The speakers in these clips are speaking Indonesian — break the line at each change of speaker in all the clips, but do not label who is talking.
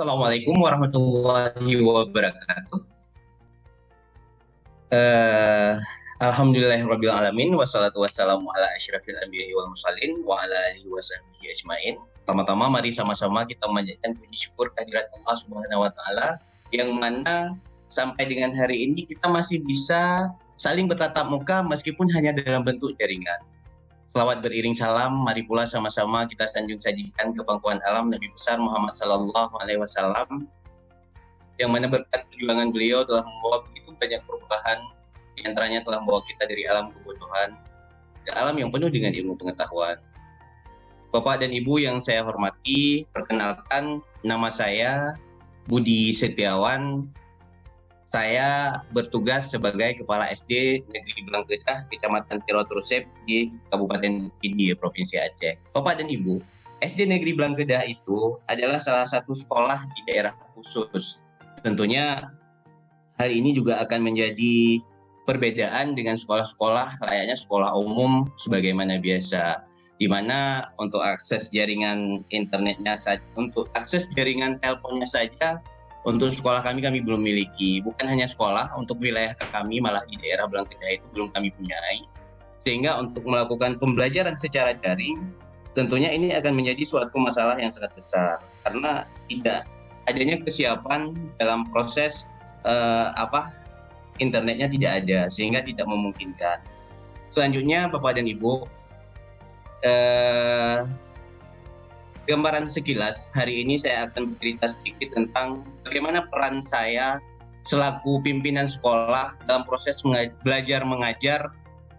Assalamualaikum warahmatullahi wabarakatuh. Eh, Alhamdulillahirabbil alamin wassalatu wassalamu ala asyrafil anbiya'i wal mursalin wa ala alihi wasahbihi ajmain. Pertama-tama mari sama-sama kita memanjatkan puji syukur kehadirat Allah Subhanahu wa taala yang mana sampai dengan hari ini kita masih bisa saling bertatap muka meskipun hanya dalam bentuk jaringan. Selawat beriring salam, mari pula sama-sama kita sanjung sajikan ke pangkuan alam Nabi besar Muhammad Sallallahu Alaihi Wasallam, yang mana berkat perjuangan beliau telah membawa begitu banyak perubahan, di antaranya telah membawa kita dari alam kebodohan ke alam yang penuh dengan ilmu pengetahuan. Bapak dan Ibu yang saya hormati, perkenalkan nama saya Budi Setiawan. Saya bertugas sebagai Kepala SD Negeri Blangkedah, Kecamatan Tirotrusep di Kabupaten Pidi, Provinsi Aceh. Bapak dan Ibu, SD Negeri Blangkedah itu adalah salah satu sekolah di daerah khusus. Tentunya hal ini juga akan menjadi perbedaan dengan sekolah-sekolah layaknya sekolah umum sebagaimana biasa, di mana untuk akses jaringan internetnya saja, untuk akses jaringan teleponnya saja, untuk sekolah kami belum miliki. Bukan hanya sekolah, untuk wilayah kami malah di daerah Blangkedah itu belum kami punyai. Sehingga untuk melakukan pembelajaran secara daring, tentunya ini akan menjadi suatu masalah yang sangat besar. Karena tidak adanya kesiapan dalam proses internetnya tidak ada, sehingga tidak memungkinkan. Selanjutnya Bapak dan Ibu, gambaran sekilas, hari ini saya akan bercerita sedikit tentang bagaimana peran saya selaku pimpinan sekolah dalam proses belajar mengajar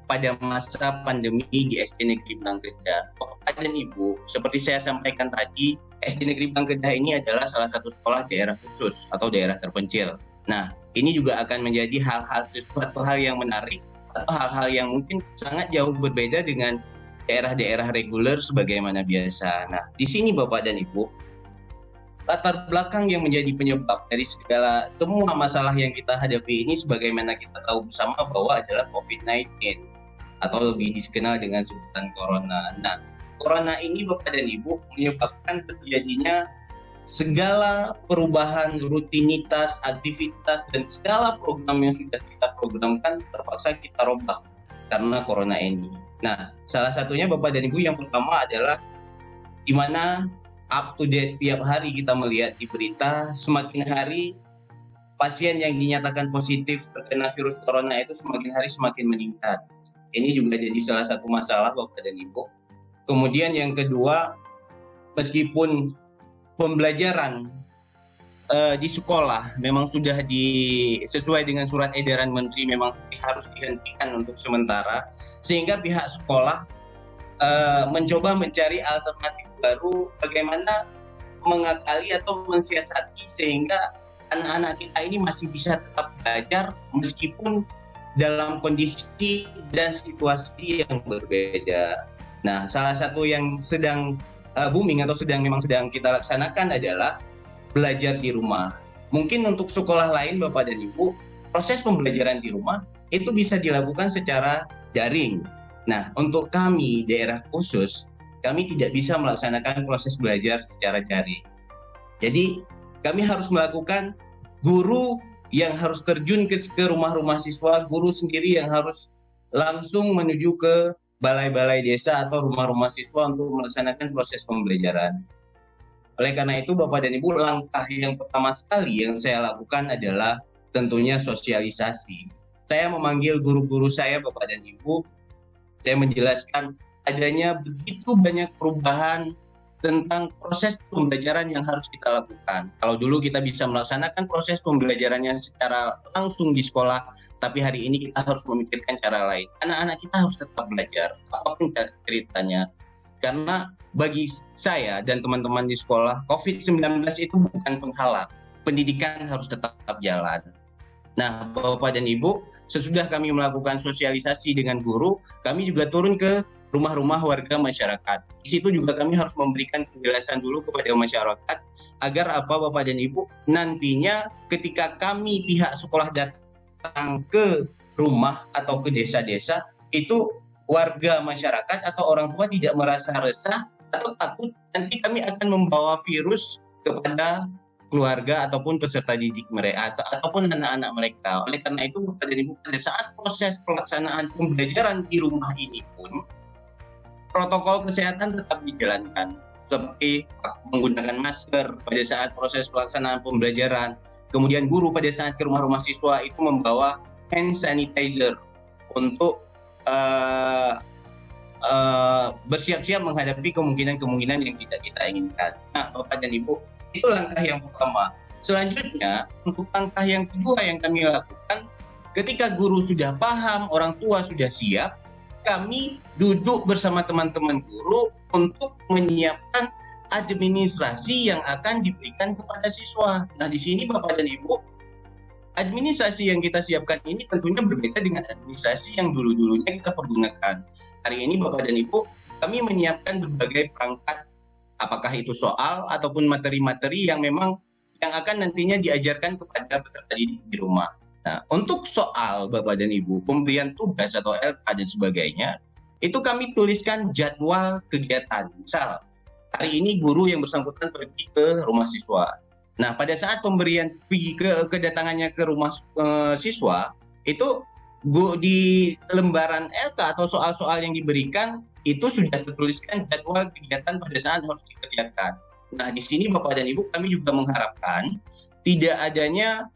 pada masa pandemi di SD Negeri Blangkedah. Bapak dan Ibu, seperti saya sampaikan tadi, SD Negeri Blangkedah ini adalah salah satu sekolah daerah khusus atau daerah terpencil. Nah, ini juga akan menjadi sesuatu hal yang menarik atau hal-hal yang mungkin sangat jauh berbeda dengan daerah-daerah reguler sebagaimana biasa. Nah, di sini Bapak dan Ibu, latar belakang yang menjadi penyebab dari semua masalah yang kita hadapi ini sebagaimana kita tahu bersama bahwa adalah COVID-19 atau lebih dikenal dengan sebutan corona. Nah, corona ini Bapak dan Ibu menyebabkan terjadinya segala perubahan rutinitas, aktivitas, dan segala program yang sudah kita programkan terpaksa kita rombak karena corona ini. Nah, salah satunya Bapak dan Ibu yang pertama adalah di mana up to date tiap hari kita melihat di berita, semakin hari pasien yang dinyatakan positif terkena virus corona itu semakin hari semakin meningkat. Ini juga jadi salah satu masalah Bapak dan Ibu. Kemudian yang kedua, meskipun pembelajaran di sekolah memang sudah sesuai dengan surat edaran Menteri memang harus dihentikan untuk sementara, sehingga pihak sekolah mencoba mencari alternatif baru bagaimana mengakali atau mensiasati sehingga anak-anak kita ini masih bisa tetap belajar meskipun dalam kondisi dan situasi yang berbeda. Nah, salah satu yang sedang booming atau memang sedang kita laksanakan adalah belajar di rumah. Mungkin untuk sekolah lain Bapak dan Ibu, proses pembelajaran di rumah itu bisa dilakukan secara daring. Nah, untuk kami daerah khusus, kami tidak bisa melaksanakan proses belajar secara daring. Jadi, kami harus melakukan guru yang harus terjun ke rumah-rumah siswa, guru sendiri yang harus langsung menuju ke balai-balai desa atau rumah-rumah siswa untuk melaksanakan proses pembelajaran. Oleh karena itu Bapak dan Ibu, langkah yang pertama sekali yang saya lakukan adalah tentunya sosialisasi. Saya memanggil guru-guru saya Bapak dan Ibu, saya menjelaskan adanya begitu banyak perubahan tentang proses pembelajaran yang harus kita lakukan. Kalau dulu kita bisa melaksanakan proses pembelajarannya secara langsung di sekolah, tapi hari ini kita harus memikirkan cara lain. Anak-anak kita harus tetap belajar, apapun ceritanya. Karena bagi saya dan teman-teman di sekolah, COVID-19 itu bukan penghalang. Pendidikan harus tetap jalan. Nah, Bapak dan Ibu, sesudah kami melakukan sosialisasi dengan guru, kami juga turun ke rumah-rumah warga masyarakat. Di situ juga kami harus memberikan penjelasan dulu kepada masyarakat agar Bapak dan Ibu nantinya ketika kami pihak sekolah datang ke rumah atau ke desa-desa, itu warga masyarakat atau orang tua tidak merasa resah atau takut nanti kami akan membawa virus kepada keluarga ataupun peserta didik mereka ataupun anak-anak mereka. Oleh karena itu Bapak dan Ibu, pada saat proses pelaksanaan pembelajaran di rumah ini pun protokol kesehatan tetap dijalankan, seperti menggunakan masker pada saat proses pelaksanaan pembelajaran. Kemudian guru pada saat ke rumah-rumah siswa itu membawa hand sanitizer untuk bersiap-siap menghadapi kemungkinan-kemungkinan yang tidak kita inginkan. Nah, Bapak dan Ibu, itu langkah yang pertama. Selanjutnya, untuk langkah yang kedua yang kami lakukan, ketika guru sudah paham, orang tua sudah siap, kami duduk bersama teman-teman guru untuk menyiapkan administrasi yang akan diberikan kepada siswa. Nah, di sini Bapak dan Ibu, administrasi yang kita siapkan ini tentunya berbeda dengan administrasi yang dulu-dulunya kita pergunakan. Hari ini Bapak dan Ibu, kami menyiapkan berbagai perangkat, apakah itu soal ataupun materi-materi yang memang yang akan nantinya diajarkan kepada peserta didik di rumah. Nah, untuk soal Bapak dan Ibu, pemberian tugas atau LK dan sebagainya, itu kami tuliskan jadwal kegiatan. Misal, hari ini guru yang bersangkutan pergi ke rumah siswa. Nah, pada saat pemberian kedatangannya ke rumah siswa, itu di lembaran LK atau soal-soal yang diberikan, itu sudah tertuliskan jadwal kegiatan pada saat harus dikerjakan. Nah, di sini Bapak dan Ibu, kami juga mengharapkan tidak adanya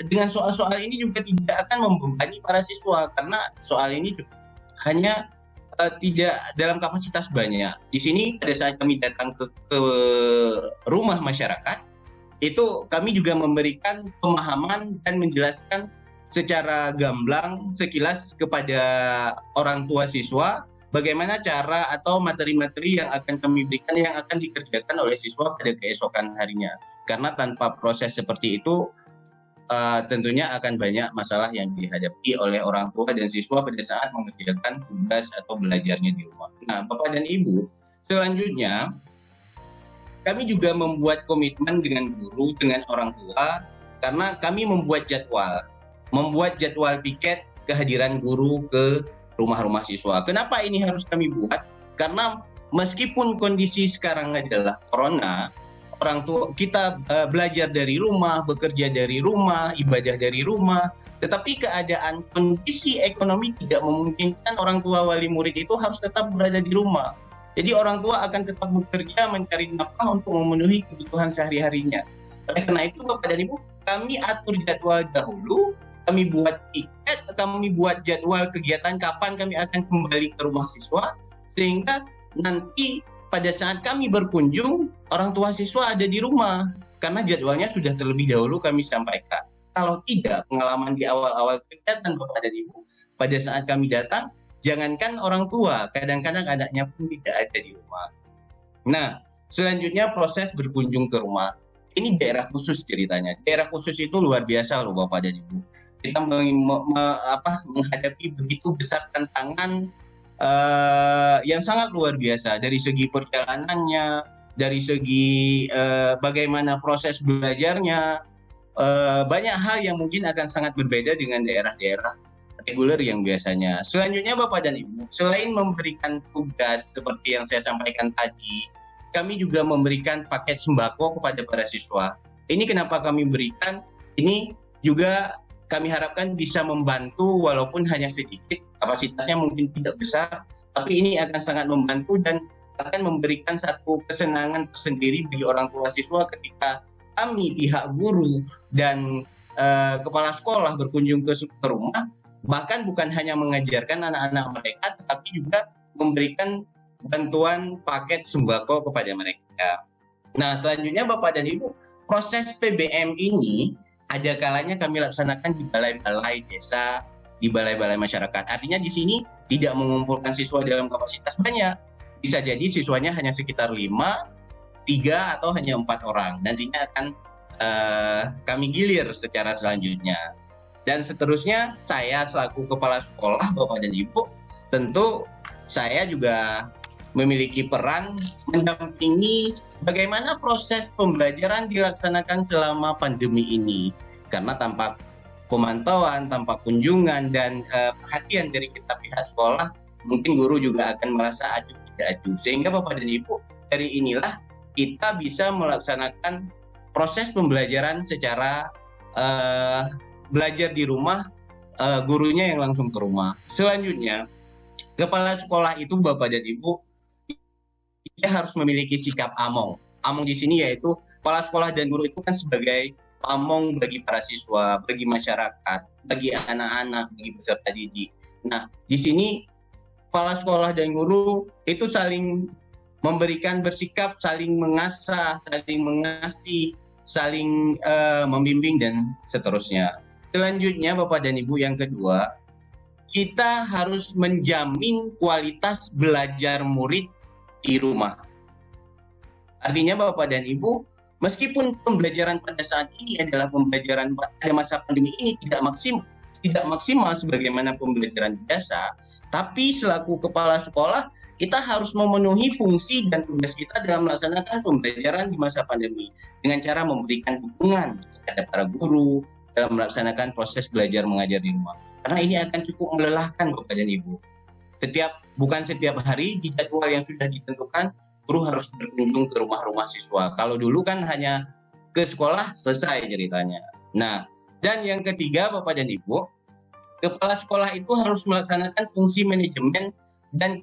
dengan soal-soal ini juga tidak akan membebani para siswa, karena soal ini hanya tidak dalam kapasitas banyak. Di sini pada saat kami datang ke rumah masyarakat, itu kami juga memberikan pemahaman dan menjelaskan secara gamblang sekilas kepada orang tua siswa bagaimana cara atau materi-materi yang akan kami berikan yang akan dikerjakan oleh siswa pada keesokan harinya. Karena tanpa proses seperti itu tentunya akan banyak masalah yang dihadapi oleh orang tua dan siswa pada saat mengerjakan tugas atau belajarnya di rumah. Nah, Bapak dan Ibu, selanjutnya kami juga membuat komitmen dengan guru, dengan orang tua, karena kami membuat jadwal piket kehadiran guru ke rumah-rumah siswa. Kenapa ini harus kami buat? Karena meskipun kondisi sekarang adalah corona, orang tua kita belajar dari rumah, bekerja dari rumah, ibadah dari rumah, tetapi keadaan kondisi ekonomi tidak memungkinkan orang tua wali murid itu harus tetap berada di rumah. Jadi orang tua akan tetap bekerja mencari nafkah untuk memenuhi kebutuhan sehari-harinya. Oleh karena itu Bapak dan Ibu, kami atur jadwal dahulu, kami buat tiket, kami buat jadwal kegiatan kapan kami akan kembali ke rumah siswa, sehingga nanti pada saat kami berkunjung, orang tua siswa ada di rumah, karena jadwalnya sudah terlebih dahulu kami sampaikan. Kalau tidak, pengalaman di awal-awal kegiatan Bapak dan Ibu, pada saat kami datang, jangankan orang tua, kadang-kadang anaknya pun tidak ada di rumah. Nah, selanjutnya proses berkunjung ke rumah. Ini daerah khusus ceritanya. Daerah khusus itu luar biasa loh Bapak dan Ibu. Kita menghadapi begitu besar tantangan yang sangat luar biasa dari segi perjalanannya, dari segi bagaimana proses belajarnya, banyak hal yang mungkin akan sangat berbeda dengan daerah-daerah reguler yang biasanya. Selanjutnya Bapak dan Ibu, selain memberikan tugas seperti yang saya sampaikan tadi, kami juga memberikan paket sembako kepada para siswa. Ini kenapa kami berikan? Ini juga kami harapkan bisa membantu walaupun hanya sedikit, kapasitasnya mungkin tidak besar, tapi ini akan sangat membantu dan akan memberikan satu kesenangan tersendiri bagi orang tua siswa ketika kami pihak guru dan kepala sekolah berkunjung ke rumah, bahkan bukan hanya mengajarkan anak-anak mereka, tetapi juga memberikan bantuan paket sembako kepada mereka. Nah, selanjutnya Bapak dan Ibu, proses PBM ini ada kalanya kami laksanakan di balai-balai desa, di balai-balai masyarakat. Artinya di sini tidak mengumpulkan siswa dalam kapasitas banyak. Bisa jadi siswanya hanya sekitar 5, 3, atau hanya 4 orang. Nantinya akan kami gilir secara selanjutnya. Dan seterusnya, saya selaku kepala sekolah, Bapak dan Ibu, tentu saya juga memiliki peran mendampingi bagaimana proses pembelajaran dilaksanakan selama pandemi ini. Karena tanpa pemantauan, tanpa kunjungan, dan perhatian dari kita pihak sekolah, mungkin guru juga akan merasa acuh tidak acuh. Sehingga Bapak dan Ibu, dari inilah kita bisa melaksanakan proses pembelajaran secara belajar di rumah, gurunya yang langsung ke rumah. Selanjutnya, kepala sekolah itu Bapak dan Ibu, dia harus memiliki sikap among. Among di sini yaitu kepala sekolah dan guru itu kan sebagai among bagi para siswa, bagi masyarakat, bagi anak-anak, bagi peserta didik. Nah, di sini kepala sekolah dan guru itu saling memberikan bersikap, saling mengasah, saling mengasih, saling membimbing dan seterusnya. Selanjutnya Bapak dan Ibu, yang kedua, kita harus menjamin kualitas belajar murid di rumah. Artinya Bapak dan Ibu, meskipun pembelajaran pada saat ini adalah pembelajaran pada masa pandemi ini tidak maksimal sebagaimana pembelajaran biasa, tapi selaku kepala sekolah kita harus memenuhi fungsi dan tugas kita dalam melaksanakan pembelajaran di masa pandemi dengan cara memberikan dukungan kepada para guru dalam melaksanakan proses belajar mengajar di rumah. Karena ini akan cukup melelahkan Bapak dan Ibu. Bukan setiap hari di jadwal yang sudah ditentukan, guru harus berkunjung ke rumah-rumah siswa. Kalau dulu kan hanya ke sekolah, selesai ceritanya. Nah, dan yang ketiga Bapak dan Ibu, kepala sekolah itu harus melaksanakan fungsi manajemen dan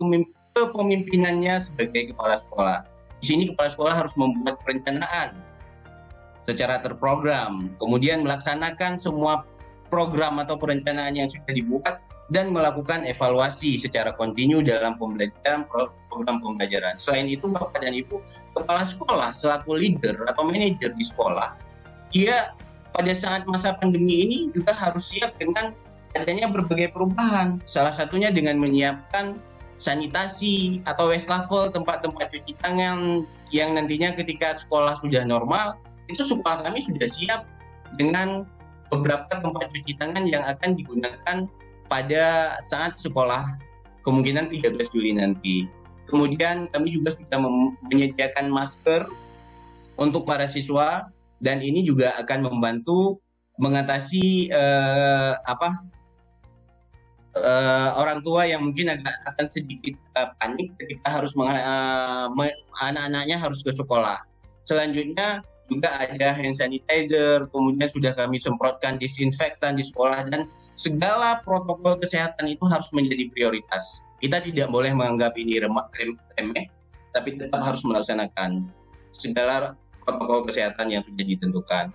kepemimpinannya sebagai kepala sekolah. Di sini kepala sekolah harus membuat perencanaan secara terprogram, kemudian melaksanakan semua program atau perencanaan yang sudah dibuat dan melakukan evaluasi secara kontinu dalam program pembelajaran. Selain itu Bapak dan Ibu, kepala sekolah selaku leader atau manajer di sekolah, dia pada saat masa pandemi ini juga harus siap dengan adanya berbagai perubahan. Salah satunya dengan menyiapkan sanitasi atau wastafel, tempat-tempat cuci tangan yang nantinya ketika sekolah sudah normal, itu sekolah kami sudah siap dengan beberapa tempat cuci tangan yang akan digunakan pada saat sekolah kemungkinan 13 Juli nanti. Kemudian kami juga sudah menyediakan masker untuk para siswa dan ini juga akan membantu mengatasi orang tua yang mungkin akan sedikit panik ketika harus anak-anaknya harus ke sekolah. Selanjutnya juga ada hand sanitizer, kemudian sudah kami semprotkan disinfektan di sekolah dan segala protokol kesehatan itu harus menjadi prioritas. Kita tidak boleh menganggap ini remeh, tapi tetap harus melaksanakan segala protokol kesehatan yang sudah ditentukan.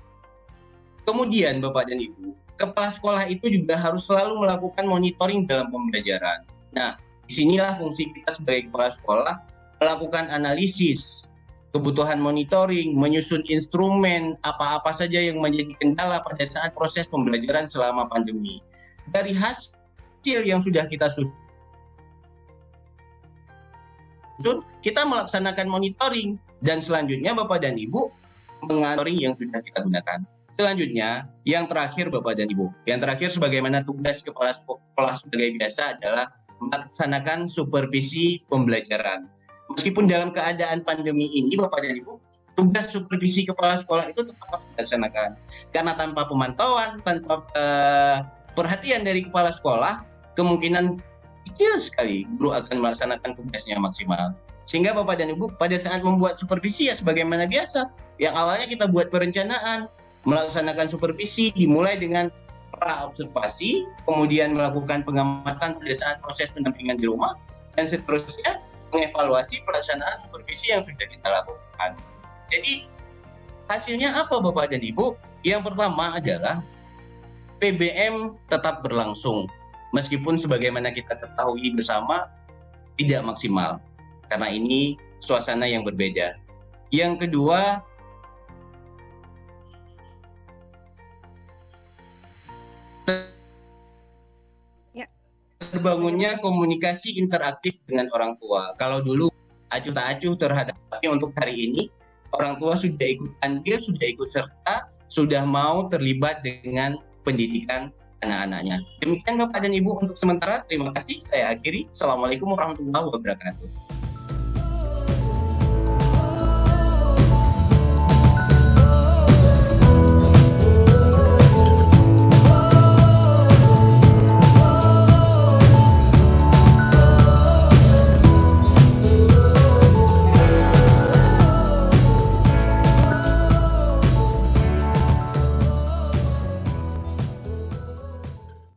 Kemudian Bapak dan Ibu, kepala sekolah itu juga harus selalu melakukan monitoring dalam pembelajaran. Nah, disinilah fungsi kita sebagai kepala sekolah melakukan analisis kebutuhan monitoring, menyusun instrumen, apa-apa saja yang menjadi kendala pada saat proses pembelajaran selama pandemi. Dari hasil yang sudah kita susun, kita melaksanakan monitoring dan selanjutnya Bapak dan Ibu monitoring yang sudah kita gunakan. Selanjutnya, yang terakhir Bapak dan Ibu, yang terakhir sebagaimana tugas kepala sekolah sebagai biasa adalah melaksanakan supervisi pembelajaran. Meskipun dalam keadaan pandemi ini Bapak dan Ibu, tugas supervisi kepala sekolah itu tetap harus dilaksanakan. Karena tanpa pemantauan, tanpa perhatian dari kepala sekolah, kemungkinan kecil sekali guru akan melaksanakan tugasnya maksimal. Sehingga Bapak dan Ibu pada saat membuat supervisi ya sebagaimana biasa, yang awalnya kita buat perencanaan, melaksanakan supervisi dimulai dengan pra-observasi, kemudian melakukan pengamatan pada saat proses pendampingan di rumah, dan seterusnya mengevaluasi pelaksanaan supervisi yang sudah kita lakukan. Jadi hasilnya apa Bapak dan Ibu? Yang pertama adalah PBM tetap berlangsung meskipun sebagaimana kita ketahui bersama tidak maksimal karena ini suasana yang berbeda. Yang kedua, terbangunnya komunikasi interaktif dengan orang tua. Kalau dulu acuh tak acuh terhadap, tapi untuk hari ini orang tua sudah ikut andil, sudah ikut serta, sudah mau terlibat dengan pendidikan anak-anaknya. Demikian Bapak dan Ibu untuk sementara. Terima kasih. Saya akhiri. Assalamualaikum warahmatullahi wabarakatuh.